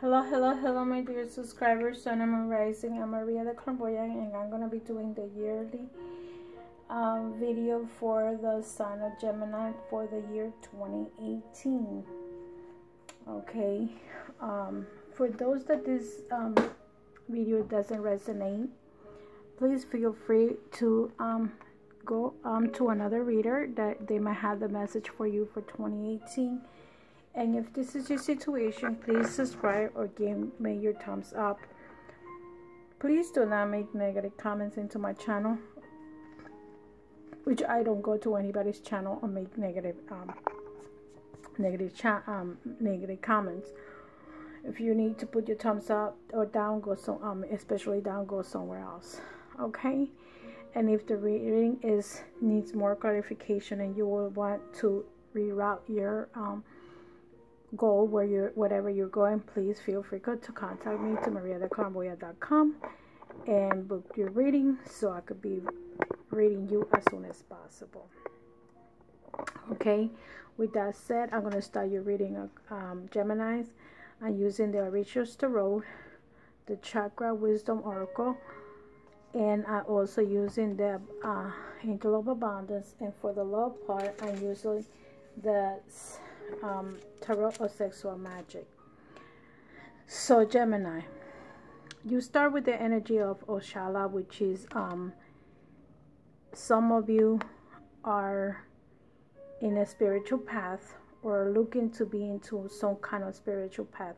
Hello, hello, hello, my dear subscribers. Sun, I'm rising. I'm Maria the Clairvoyant, and I'm going to be doing the yearly video for the sign of Gemini for the year 2018. Okay. For those that this video doesn't resonate, please feel free to go to another reader that they might have the message for you for 2018. And if this is your situation, please subscribe or give me your thumbs up. Please do not make negative comments into my channel, which I don't go to anybody's channel or make negative comments. If you need to put your thumbs up or down, go especially down, go somewhere else. Okay. And if the reading needs more clarification and you will want to reroute your goal whatever you're going, please feel free to contact me to mariatheclarvoyant.com and book your reading so I could be reading you as soon as possible. Okay, with that said, I'm going to start your reading of Geminis. I'm using the Orishas Tarot, the Chakra Wisdom Oracle, and I'm also using the Angel of Abundance. And for the love part, I'm using the Tarot of Sexual Magic. So Gemini, you start with the energy of Oshala, which is some of you are in a spiritual path or looking to be into some kind of spiritual path.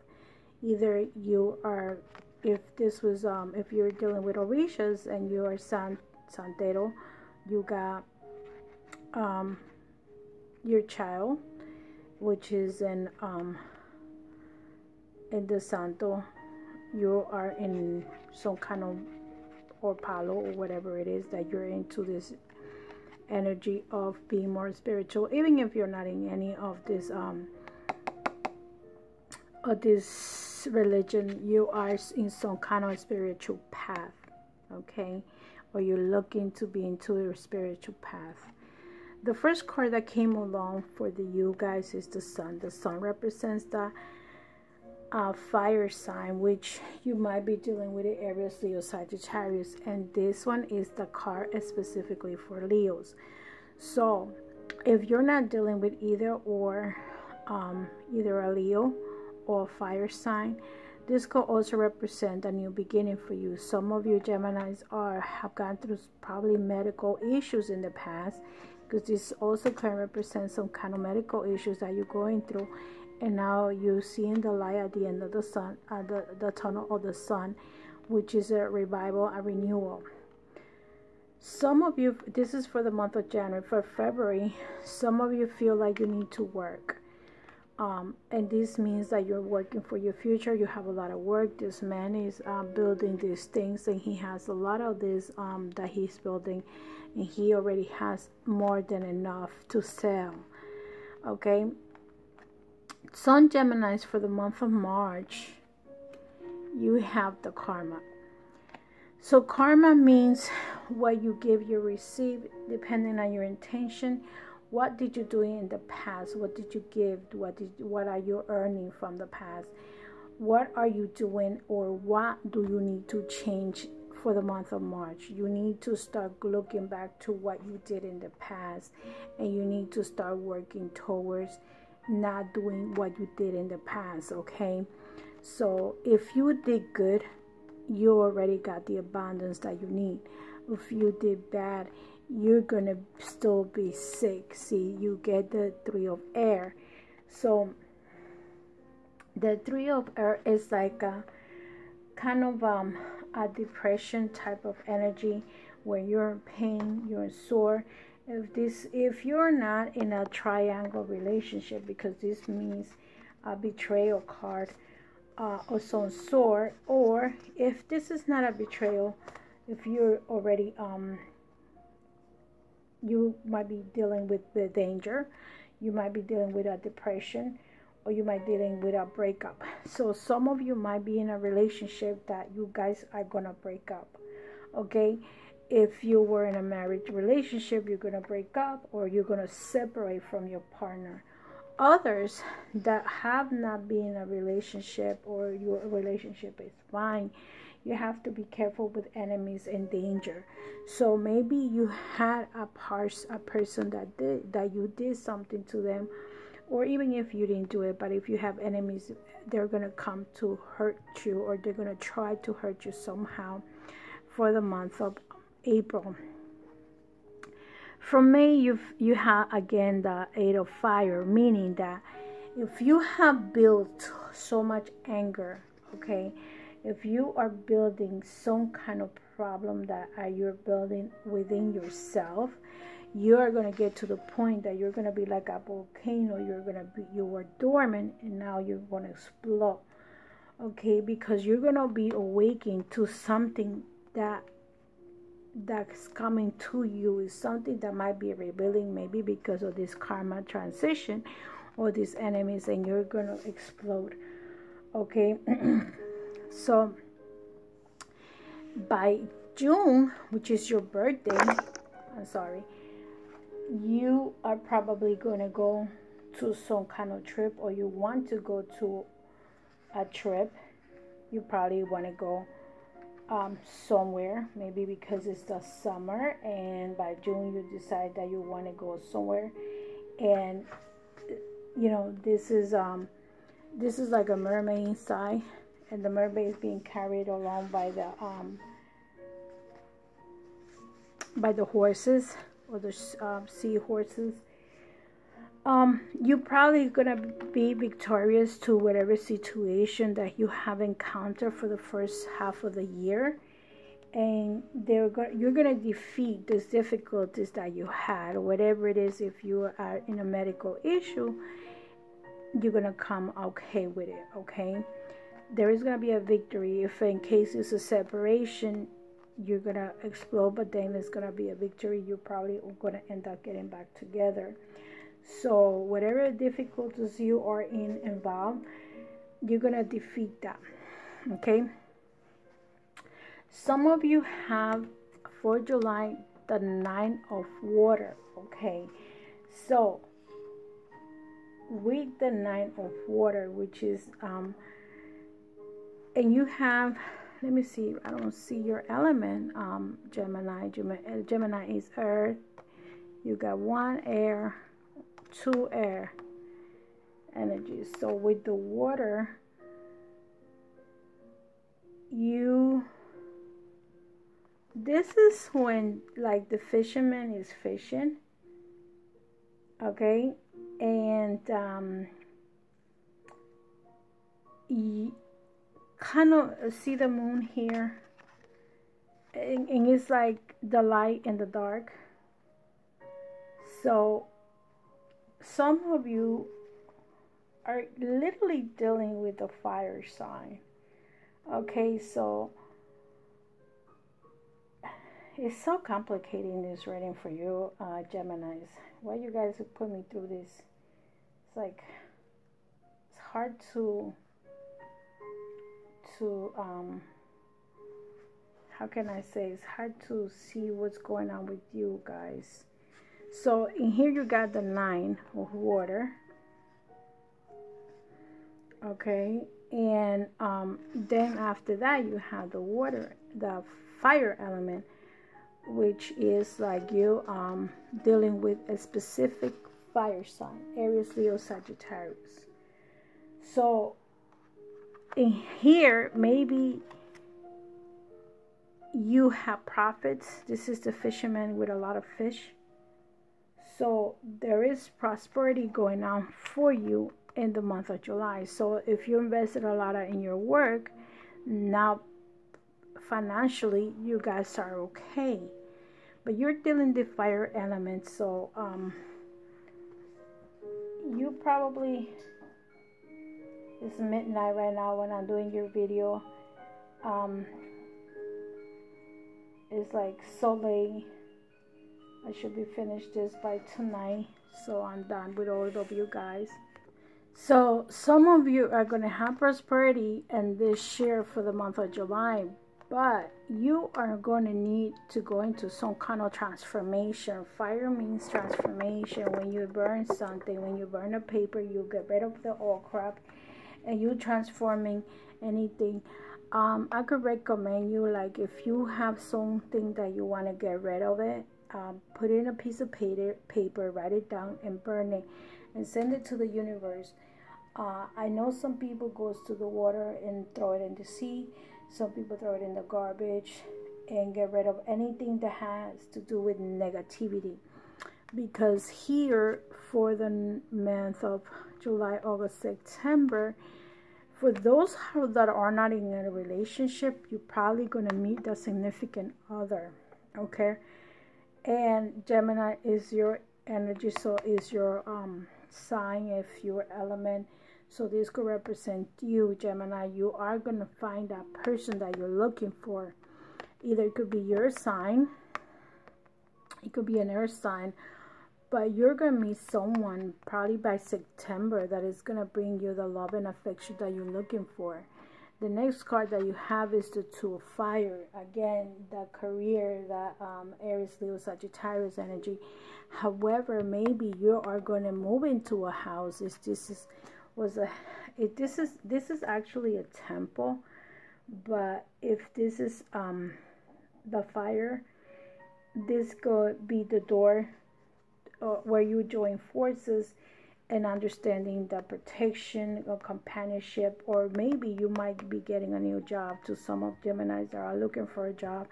Either you are, if you're dealing with Orishas and you are Santero, you got your child, which is in the Santo. You are in some kind of or palo or whatever it is that you're into, this energy of being more spiritual. Even if you're not in any of this religion, you are in some kind of spiritual path. Okay, or you're looking to be into your spiritual path. The first card that came along for you guys is the Sun. The Sun represents the fire sign, which you might be dealing with, Aries, Leo, Sagittarius. And this one is the card specifically for Leos. So if you're not dealing with either a Leo or a fire sign, this could also represent a new beginning for you. Some of you Geminis have gone through probably medical issues in the past, because this also can represent some kind of medical issues that you're going through, and now you're seeing the light at the end of the sun, the tunnel of the sun, which is a revival, a renewal. Some of you, this is for the month of January. For February, some of you feel like you need to work, and this means that you're working for your future. You have a lot of work. This man is building these things, and he has a lot of this that he's building, and he already has more than enough to sell. Okay, Sun Geminis, for the month of March, you have the karma. So karma means what you give, you receive, depending on your intention. What did you do in the past? What did you give? What are you earning from the past? What are you doing, or what do you need to change for the month of March? You need to start looking back to what you did in the past, and you need to start working towards not doing what you did in the past. Okay, so if you did good, you already got the abundance that you need. If you did bad, you're gonna still be sick. See, you get the Three of Air. So the Three of Air is like a kind of a depression type of energy, where you're in pain, you're sore. If you're not in a triangle relationship, because this means a betrayal card, or some sort, or if this is not a betrayal, if you're already you might be dealing with the danger, you might be dealing with a depression, or you might be dealing with a breakup. So some of you might be in a relationship that you guys are gonna break up. Okay, if you were in a marriage relationship, you're gonna break up, or you're gonna separate from your partner. others that have not been in a relationship, or your relationship is fine, you have to be careful with enemies and danger. So maybe you had a person that you did something to them, or even if you didn't do it, but if you have enemies, they're going to come to hurt you, or they're going to try to hurt you somehow for the month of April. From May, you have again the 8 of Fire, meaning that if you have built so much anger, okay, if you are building some kind of problem that you're building within yourself, you are going to get to the point that you're going to be like a volcano. You were dormant, and now you're going to explode, okay, because you're going to be awakened to something that's coming to you. Is something that might be revealing, maybe because of this karma transition or these enemies, and you're going to explode, okay. So by June, which is your birthday, you are probably going to go to some kind of trip, or you want to go to a trip. You probably want to go somewhere, maybe because it's the summer, and by June you decide that you want to go somewhere. And you know, this is like a mermaid inside, and the mermaid is being carried along by the horses, or the sea horses. You're probably gonna be victorious to whatever situation that you have encountered for the first half of the year, and you're gonna defeat these difficulties that you had, whatever it is. If you are in a medical issue, you're gonna come okay with it, okay. There is gonna be a victory. If in case it's a separation, you're gonna explode, but then there's gonna be a victory. You're probably gonna end up getting back together. So whatever difficulties you are involved, you're gonna defeat that, okay. Some of you have for July the 9 of water, okay. So with the 9 of water, which is and you have, let me see, I don't see your element. Gemini is earth. You got 1 air, 2 air energies. So with the water, this is when like the fisherman is fishing, okay, and you kind of see the moon here, and it's like the light and the dark. So some of you are literally dealing with a fire sign, okay. So it's so complicating, this reading for you, Geminis. Why you guys have put me through this? It's like, it's hard to how can I say, it's hard to see what's going on with you guys. So in here you got the 9 of water, okay, and then after that you have the water, the fire element, which is like you dealing with a specific fire sign, Aries, Leo, Sagittarius. So in here, maybe you have profits. This is the fisherman with a lot of fish. So there is prosperity going on for you in the month of July. So if you invested a lot in your work, now financially you guys are okay. But you're dealing the fire element, so you probably, it's midnight right now when I'm doing your video. It's like so late. I should be finished this by tonight, so I'm done with all of you guys. So some of you are going to have prosperity and this year for the month of July, but you are going to need to go into some kind of transformation. Fire means transformation. When you burn something, when you burn a paper, you get rid of the old crap and you transforming anything. I could recommend you, like, if you have something that you want to get rid of it, put it in a piece of paper, write it down and burn it and send it to the universe. I know some people goes to the water and throw it in the sea. Some people throw it in the garbage and get rid of anything that has to do with negativity. Because here, for the month of July, August, September, for those that are not in a relationship, you're probably going to meet a significant other, okay? And Gemini is your energy, so is your sign, if your element. So this could represent you, Gemini. You are going to find that person that you're looking for. Either it could be your sign, it could be an earth sign, but you're going to meet someone probably by September that is going to bring you the love and affection that you're looking for. The next card that you have is the Two of Fire. Again, the career, the Aries, Leo, Sagittarius energy. However, maybe you are going to move into a house. This is actually a temple, but if this is the fire, this could be the door where you join forces and understanding the protection or companionship, or maybe you might be getting a new job. To some of Geminis that are looking for a job,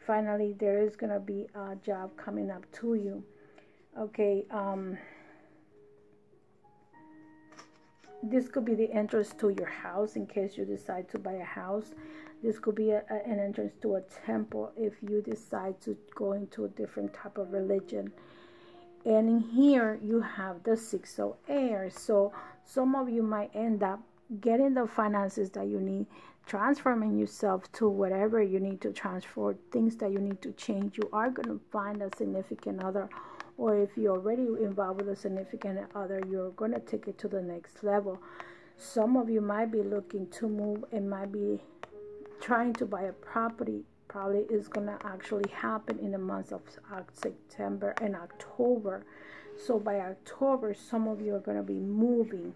finally there is going to be a job coming up to you. Okay, this could be the entrance to your house in case you decide to buy a house. This could be an entrance to a temple if you decide to go into a different type of religion. And in here you have the Six of Air. So some of you might end up getting the finances that you need, transforming yourself to whatever you need to transfer, things that you need to change. You are going to find a significant other, or if you're already involved with a significant other, you're going to take it to the next level. Some of you might be looking to move and might be trying to buy a property. Probably is going to actually happen in the months of September and October. So by October, some of you are going to be moving,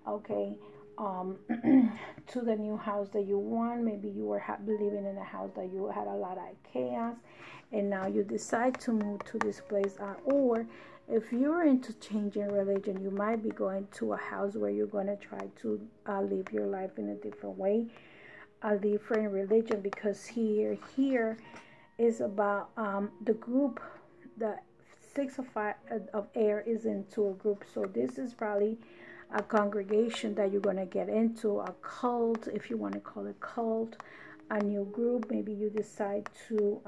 okay, to the new house that you want. Maybe you were living in a house that you had a lot of chaos, and now you decide to move to this place. Or if you're into changing religion, you might be going to a house where you're going to try to live your life in a different way, a different religion, because here is about the group. The Six of Air is into a group, so this is probably a congregation that you're going to get into, a cult, if you want to call it cult, a new group. Maybe you decide to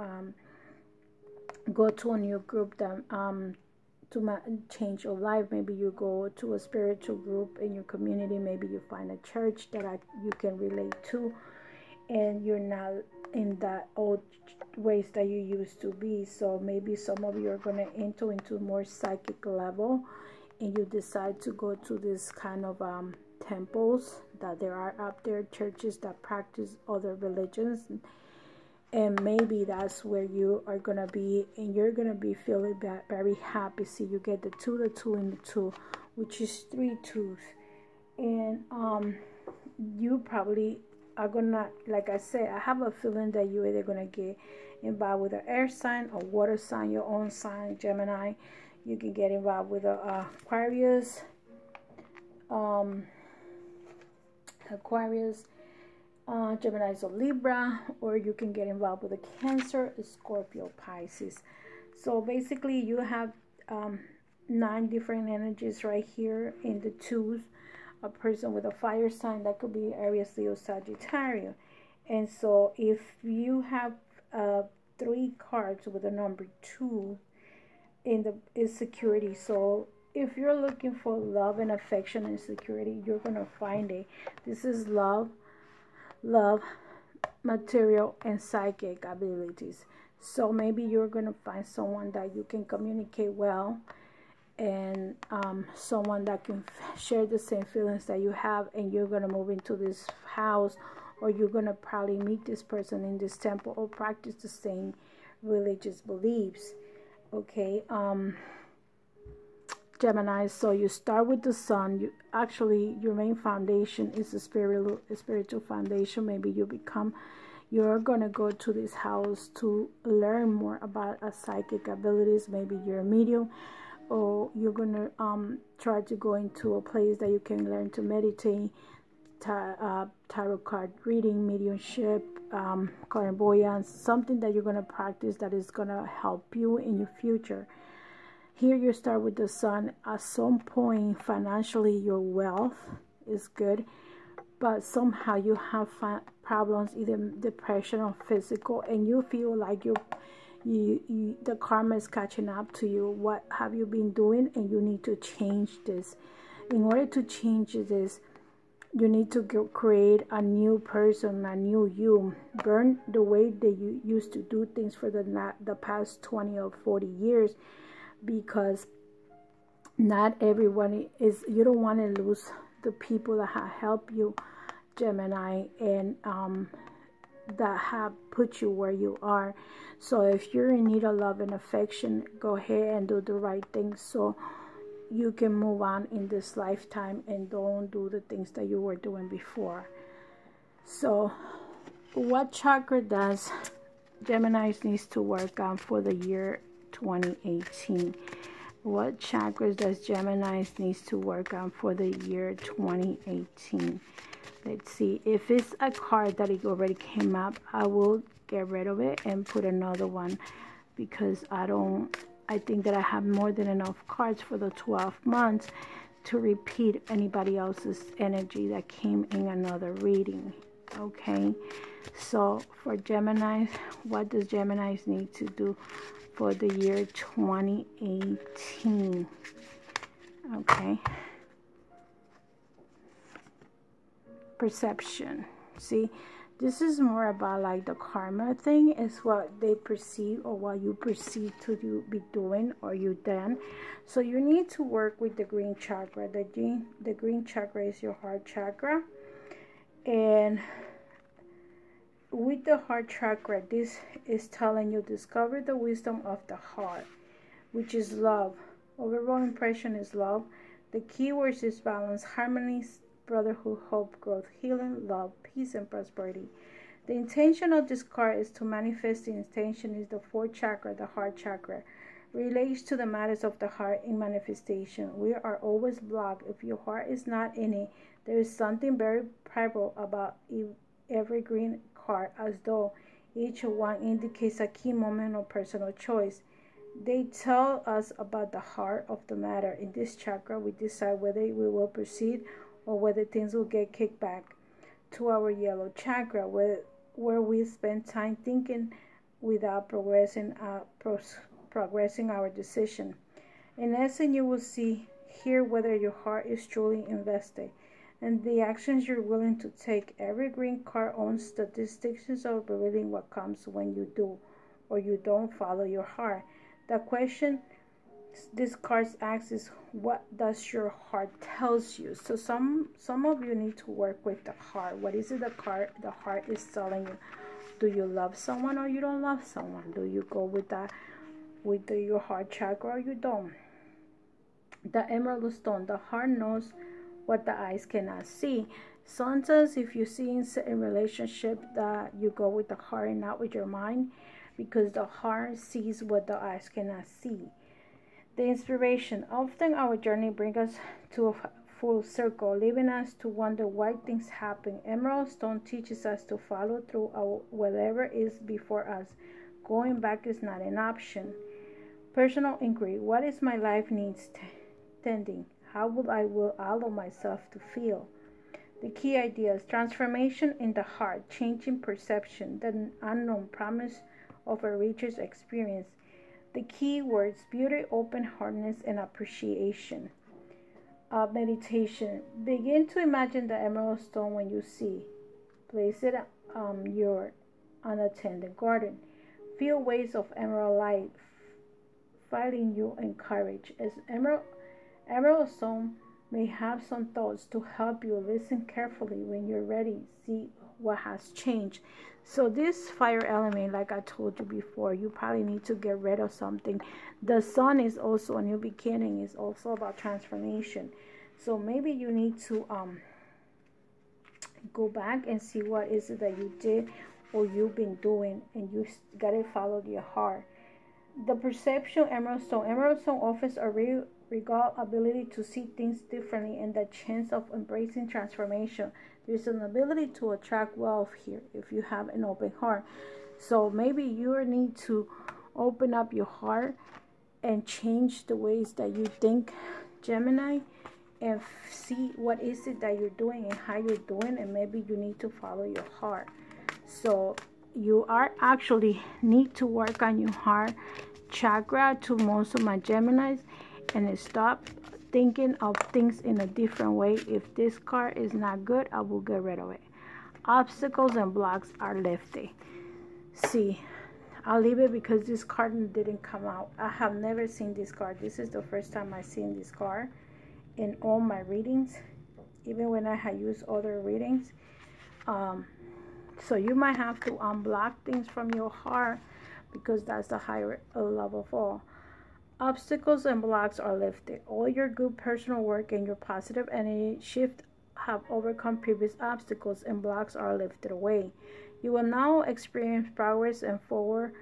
go to a new group that to change your life. Maybe you go to a spiritual group in your community. Maybe you find a church that you can relate to, and you're not in that old ways that you used to be. So maybe some of you are going to enter into more psychic level, and you decide to go to this kind of temples that there are up there, churches that practice other religions, and maybe that's where you are going to be, and you're going to be feeling very happy. See, you get the 2, and the 2, which is 3 2s, and you probably are gonna, like I said, I have a feeling that you're either gonna get involved with an air sign or water sign, your own sign, Gemini. You can get involved with a Aquarius, Gemini is a Libra, or you can get involved with a Cancer, a Scorpio, Pisces. So basically you have 9 different energies right here in the 2s. A person with a fire sign, that could be Aries, Leo, Sagittarius. And so if you have 3 cards with the number 2 is security. So if you're looking for love and affection and security, you're going to find it. This is love, material, and psychic abilities. So maybe you're going to find someone that you can communicate well, and someone that can share the same feelings that you have, and you're going to move into this house or you're going to probably meet this person in this temple or practice the same religious beliefs. Okay, Gemini, so you start with the sun. You actually, your main foundation is a spiritual foundation. Maybe you're gonna go to this house to learn more about psychic abilities. Maybe you're a medium, or you're gonna try to go into a place that you can learn to meditate, tarot card reading, mediumship, clairvoyance, something that you're gonna practice that is gonna help you in your future. Here you start with the sun. At some point, financially, your wealth is good, but somehow you have problems, either depression or physical, and you feel like the karma is catching up to you. What have you been doing? And you need to change this. In order to change this, you need to create a new person, a new you. Burn the way that you used to do things for the past 20 or 40 years. Because not everyone is, you don't want to lose the people that have helped you, Gemini, and that have put you where you are. So if you're in need of love and affection, go ahead and do the right thing so you can move on in this lifetime and don't do the things that you were doing before. So what chakra does Gemini needs to work on for the year 2018? What chakras does Gemini needs to work on for the year 2018? Let's see. If it's a card that it already came up, I will get rid of it and put another one, because I think that I have more than enough cards for the 12 months to repeat anybody else's energy that came in another reading. Okay, so for Gemini, what does Gemini need to do for the year 2018? Okay. Perception. See, this is more about like the karma thing, is what they perceive or what you perceive to be doing or you done. So you need to work with the green chakra. The green chakra is your heart chakra. And with the heart chakra, this is telling you discover the wisdom of the heart, which is love. Overall impression is love. The keywords is balance, harmony, brotherhood, hope, growth, healing, love, peace, and prosperity. The intention of this card is to manifest. The intention is the fourth chakra, the heart chakra. Relates to the matters of the heart in manifestation. We are always blocked. If your heart is not in it, there is something very private about every green card, as though each one indicates a key moment or personal choice. They tell us about the heart of the matter. In this chakra, we decide whether we will proceed or whether things will get kicked back to our yellow chakra, where we spend time thinking without progressing our decision. In essence, you will see here whether your heart is truly invested and the actions you're willing to take. Every green card owns the distinctions of revealing what comes when you do or you don't follow your heart. The question this card asks is, what does your heart tells you? So some of you need to work with the heart. What is it the heart is telling you? Do you love someone or you don't love someone? Do you go with your heart chakra or you don't? The emerald stone. The heart knows what the eyes cannot see. Sometimes if you see in certain relationship that you go with the heart and not with your mind, because the heart sees what the eyes cannot see. The inspiration. Often our journey brings us to a full circle, leaving us to wonder why things happen. Emerald stone teaches us to follow through whatever is before us. Going back is not an option. Personal inquiry. What is my life needs tending? How will I allow myself to feel? The key ideas. Transformation in the heart. Changing perception. The unknown promise of a richer experience. The key words: beauty, open-heartedness, and appreciation. Meditation. Begin to imagine the emerald stone when you see. Place it on your unattended garden. Feel waves of emerald light filling you in courage. As emerald stone may have some thoughts to help you. Listen carefully when you're ready. See what has changed. So this fire element, like I told you before, you probably need to get rid of something. The sun is also a new beginning, is also about transformation. So maybe you need to go back and see what is it that you did or you've been doing, and you gotta follow your heart. The perception emerald stone offers a regal ability to see things differently and the chance of embracing transformation. There's an ability to attract wealth here if you have an open heart. So maybe you need to open up your heart and change the ways that you think, Gemini, and see what is it that you're doing and how you're doing, and maybe you need to follow your heart. So you are actually need to work on your heart chakra to most of my Geminis, and stop thinking of things in a different way. If this card is not good, I will get rid of it. Obstacles and blocks are lifted. See, I'll leave it because this card didn't come out. I have never seen this card. This is the first time I've seen this card in all my readings, even when I had used other readings. So you might have to unblock things from your heart, because that's the higher love of all. Obstacles and blocks are lifted. All your good personal work and your positive energy shift have overcome previous obstacles, and blocks are lifted away. You will now experience progress and forward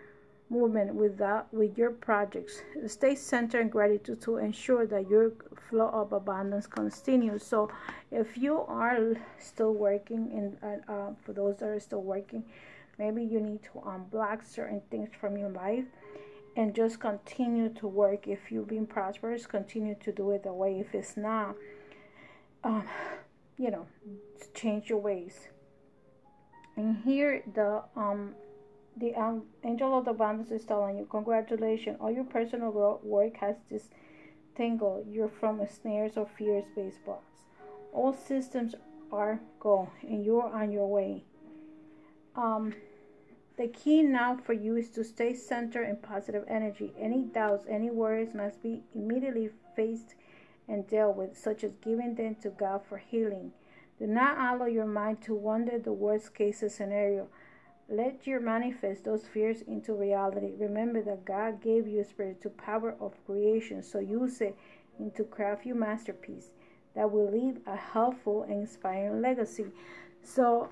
movement with your projects. Stay centered in gratitude to ensure that your flow of abundance continues. So if you are still working, and for those that are still working, maybe you need to unblock certain things from your life and just continue to work. If you've been prosperous, continue to do it the way. If it's not, change your ways. And here the angel of the abundance is telling you, congratulations, all your personal work has disentangled you from snares of fear-based blocks. All systems are go, and you're on your way. The key now for you is to stay centered in positive energy. Any doubts, any worries must be immediately faced and dealt with, such as giving them to God for healing. Do not allow your mind to wonder the worst case scenario. Let you manifest those fears into reality. Remember that God gave you a spiritual power of creation, so use it to craft your masterpiece that will leave a helpful and inspiring legacy. So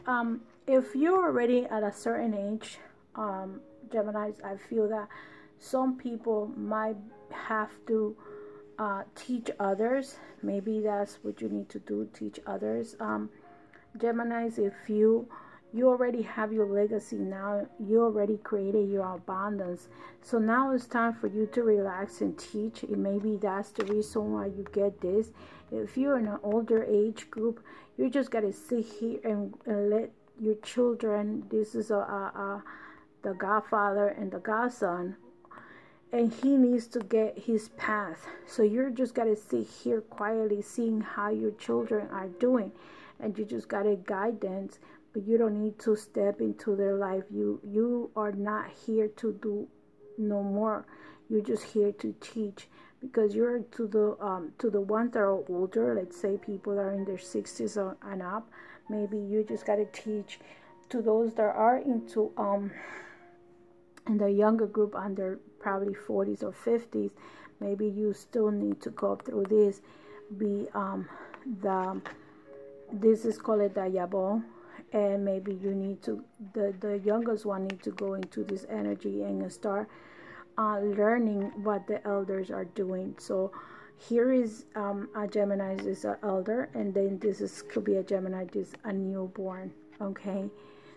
if you're already at a certain age, Geminis, I feel that some people might have to teach others. Maybe that's what you need to do, teach others. Geminis, if you already have your legacy now, you already created your abundance, so now it's time for you to relax and teach. And maybe that's the reason why you get this. If you're in an older age group, you just got to sit here and let your children, this is the godfather and the godson, and he needs to get his path. So you're just got to sit here quietly seeing how your children are doing, and you just got to guide them, but you don't need to step into their life. You are not here to do no more. You're just here to teach, because you're to the ones that are older, let's say people that are in their 60s and up. Maybe you just got to teach to those that are into in the younger group, under probably 40s or 50s. Maybe you still need to go through this. This is called the yabo, and maybe you need to, the youngest one need to go into this energy and start learning what the elders are doing. So here is a Gemini is an elder, and then could be a Gemini, this a newborn. Okay,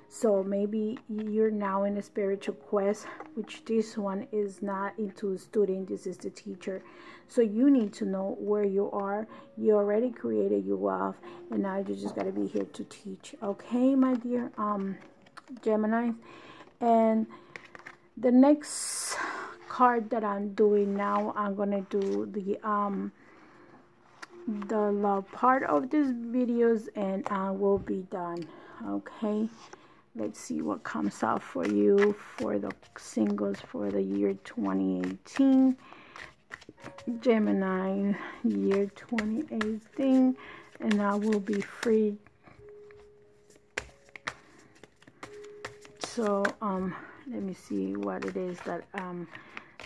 so maybe you're now in a spiritual quest, which this one is not into studying. This is the teacher. So you need to know where you are. You already created your wealth, and now you just got to be here to teach. Okay, my dear Gemini. And the next card that I'm doing now, I'm gonna do the love part of these videos, and I will be done. Okay, let's see what comes out for you for the singles for the year 2018. Gemini, year 2018, and I will be free. So let me see what it is that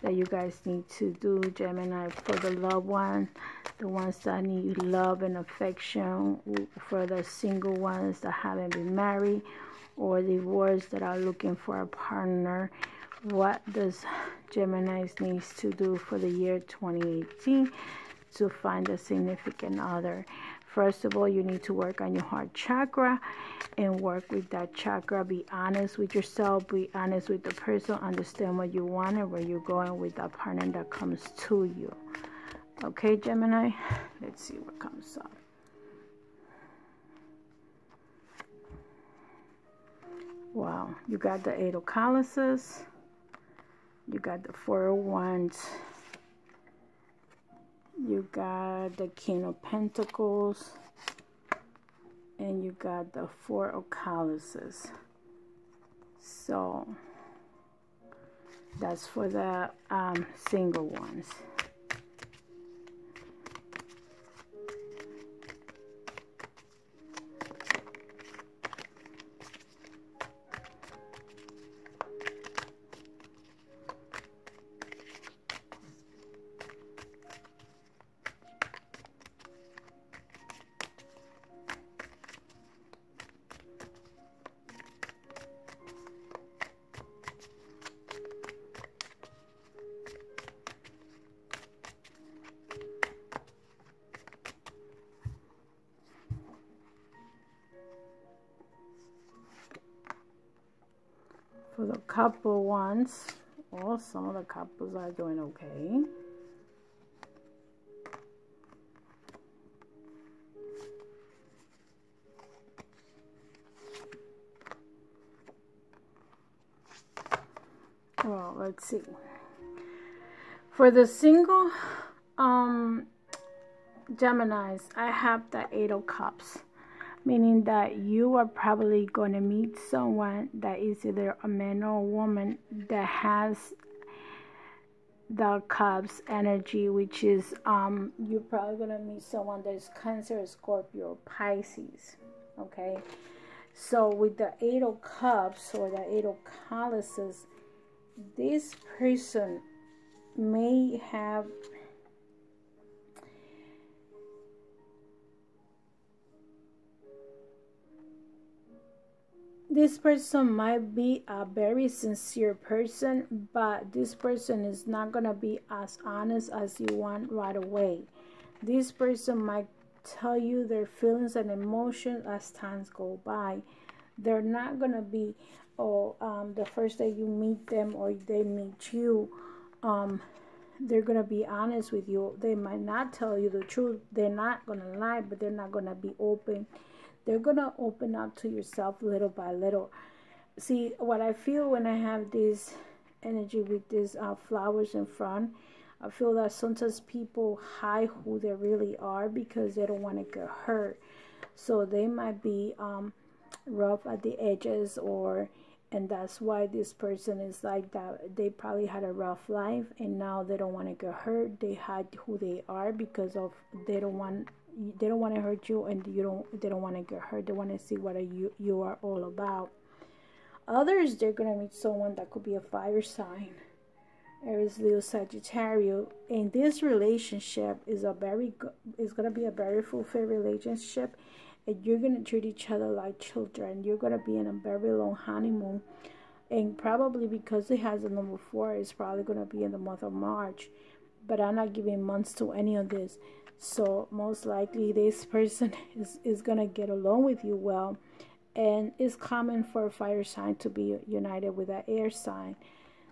that you guys need to do, Gemini, for the loved one, the ones that need love and affection, for the single ones that haven't been married or divorced that are looking for a partner. What does Gemini needs to do for the year 2018 to find a significant other? First of all, you need to work on your heart chakra and work with that chakra. Be honest with yourself. Be honest with the person. Understand what you want and where you're going with that partner that comes to you. Okay, Gemini? Let's see what comes up. Wow. You got the Eight of Chalices. You got the Four of Wands. You got the King of Pentacles, and you got the Four of Chalices. So that's for the single ones. For the couple ones, well, some of the couples are doing okay. Well, let's see. For the single Geminis, I have the Eight of Cups, meaning that you are probably going to meet someone that is either a man or a woman that has the Cups energy, which is you're probably going to meet someone that is Cancer, Scorpio, Pisces. Okay, so with the Eight of Cups or the Eight of Chalices, this person may have this person might be a very sincere person, but this person is not going to be as honest as you want right away. This person might tell you their feelings and emotions as times go by. They're not going to be, the first day you meet them or they meet you, they're going to be honest with you. They might not tell you the truth. They're not going to lie, but they're not going to be open. They're going to open up to yourself little by little. See, what I feel when I have this energy with these flowers in front, I feel that sometimes people hide who they really are because they don't want to get hurt. So they might be rough at the edges, and that's why this person is like that. They probably had a rough life and now they don't want to get hurt. They hide who they are because of they don't want to hurt you, and they don't want to get hurt. They want to see what you are all about. Others, they're going to meet someone that could be a fire sign, Aries, Leo, Sagittarius, and this relationship is going to be a very fulfilled relationship, and you're going to treat each other like children. You're going to be in a very long honeymoon, and probably because it has the number 4, it's probably going to be in the month of March, but I'm not giving months to any of this. So most likely this person is going to get along with you well, and it's common for a fire sign to be united with an air sign.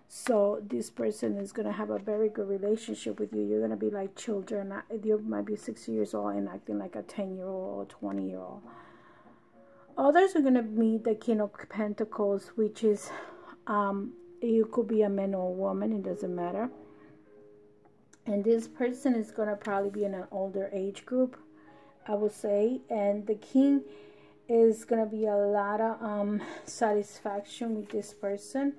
So this person is going to have a very good relationship with you. You're going to be like children. You might be 6 years old and acting like a 10-year-old or 20-year-old. Others are going to meet the King of Pentacles, which is, you could be a man or a woman. It doesn't matter. And this person is going to probably be in an older age group, I would say. And the King is going to be a lot of satisfaction with this person.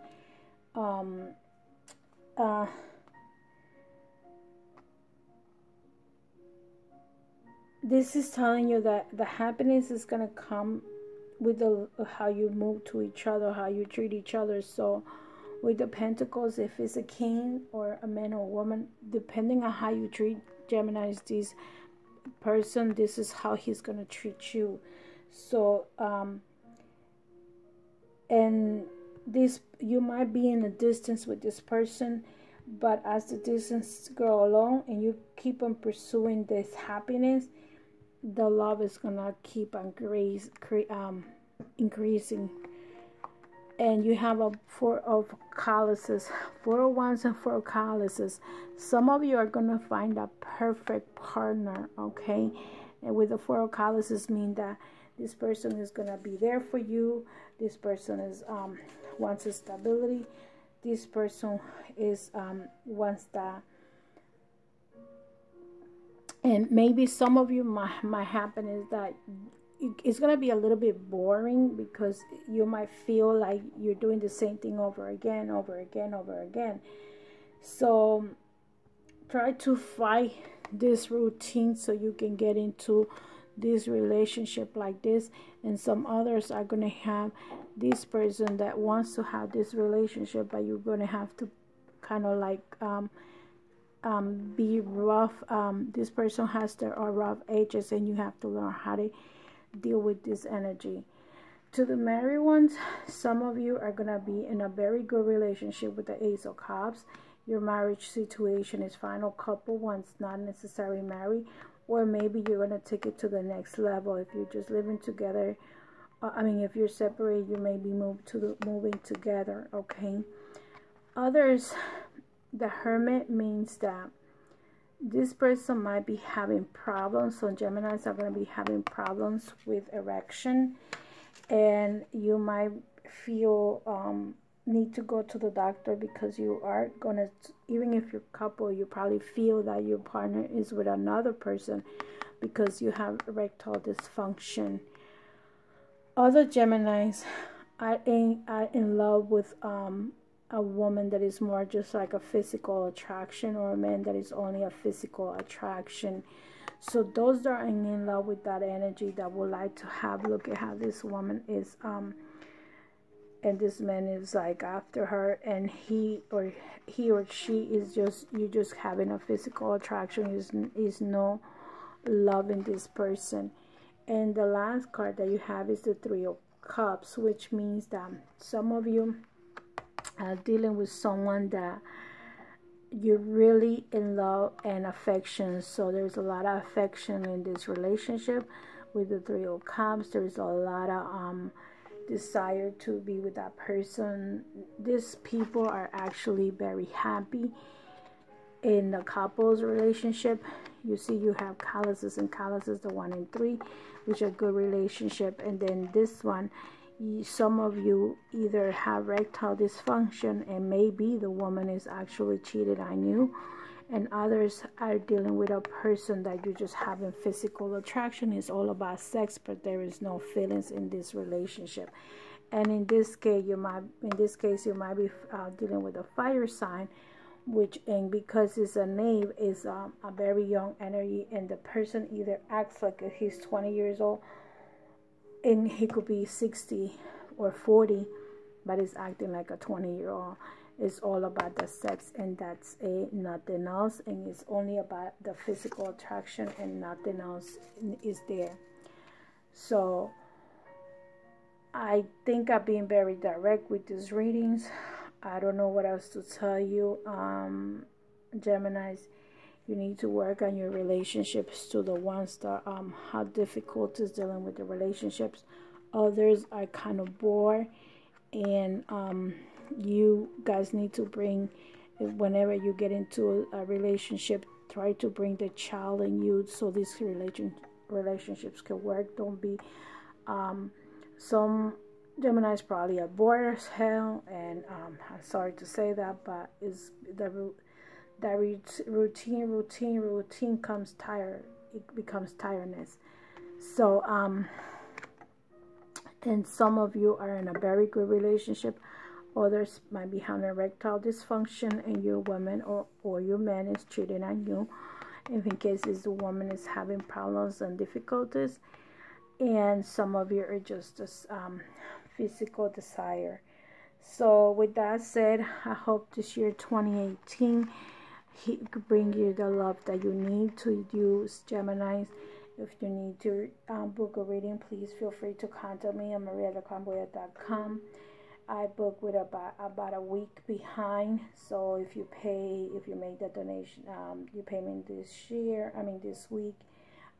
This is telling you that the happiness is going to come with the how you move to each other, how you treat each other. So with the Pentacles, if it's a king or a man or a woman, depending on how you treat Geminis, this person, this is how he's going to treat you. So and this, you might be in a distance with this person, but as the distance go along and you keep on pursuing this happiness, the love is gonna keep on increasing. And you have a 4 of chalices, 4 of wands and 4 of chalices. Some of you are gonna find a perfect partner, okay? And with the 4 of chalices mean that this person is gonna be there for you. This person is wants a stability. This person is wants that. And maybe some of you might happen is that it's going to be a little bit boring, because you might feel like you're doing the same thing over again. So try to fight this routine so you can get into this relationship like this. And some others are going to have this person that wants to have this relationship, but you're going to have to kind of like be rough. This person has their rough edges, and you have to learn how to deal with this energy. To the married ones, some of you are going to be in a very good relationship with the Ace of Cups. Your marriage situation is final couple ones, not necessarily married, or maybe you're going to take it to the next level. If you're just living together, if you're separated, you may be moving together, okay? Others, the Hermit means that this person might be having problems. So Geminis are going to be having problems with erection, and you might feel need to go to the doctor, because you are going to, even if you're couple, you probably feel that your partner is with another person because you have erectile dysfunction. Other Geminis are in love with a woman that is more just like a physical attraction, or a man that is only a physical attraction. So those that are in love with that energy, that would like to have, look at how this woman is and this man is like after her, and he or she is just, you just having a physical attraction, is no love in this person. And the last card that you have is the 3 of Cups, which means that some of you are dealing with someone that you're really in love and affection. So there's a lot of affection in this relationship. With the 3 of Cups, there's a lot of desire to be with that person. These people are actually very happy in the couple's relationship. You see, you have chalices and chalices, the 1 and 3, which are good relationship. And then this one, some of you either have erectile dysfunction, and maybe the woman is actually cheated on you, and others are dealing with a person that you're just having physical attraction. It's all about sex, but there is no feelings in this relationship. And in this case, you might be dealing with a fire sign, which, and because it's a knave, is a very young energy, and the person either acts like he's 20 years old, and he could be 60 or 40, but is acting like a 20-year-old. It's all about the sex, and that's nothing else, and it's only about the physical attraction, and nothing else is there. So I think I'm being very direct with these readings. I don't know what else to tell you. Geminis, you need to work on your relationships. To the ones that have difficulties dealing with the relationships, others are kind of bored, and you guys need to bring, whenever you get into a relationship, try to bring the child in you, so these relationships can work. Don't be some Geminis probably are bored as hell, and I'm sorry to say that, but it's the routine comes tired. It becomes tiredness. So and some of you are in a very good relationship. Others might be having erectile dysfunction, and your woman or your man is cheating on you. If in cases the woman is having problems and difficulties, and some of you are just this physical desire. So with that said, I hope this year 2018 he could bring you the love that you need to use, Geminis. If you need to book a reading, please feel free to contact me at marielaclamboyant.com. I book with about a week behind. So if you make the donation, you pay me this week,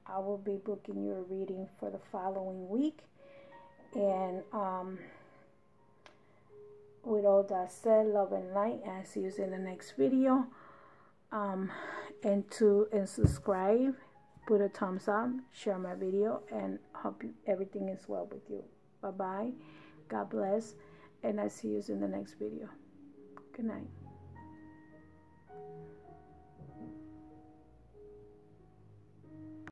I will be booking your reading for the following week. And with all that said, love and light. I'll see you in the next video. And subscribe, put a thumbs up, share my video, and hope everything is well with you. Bye bye. God bless, and I'll see you in the next video. Good night.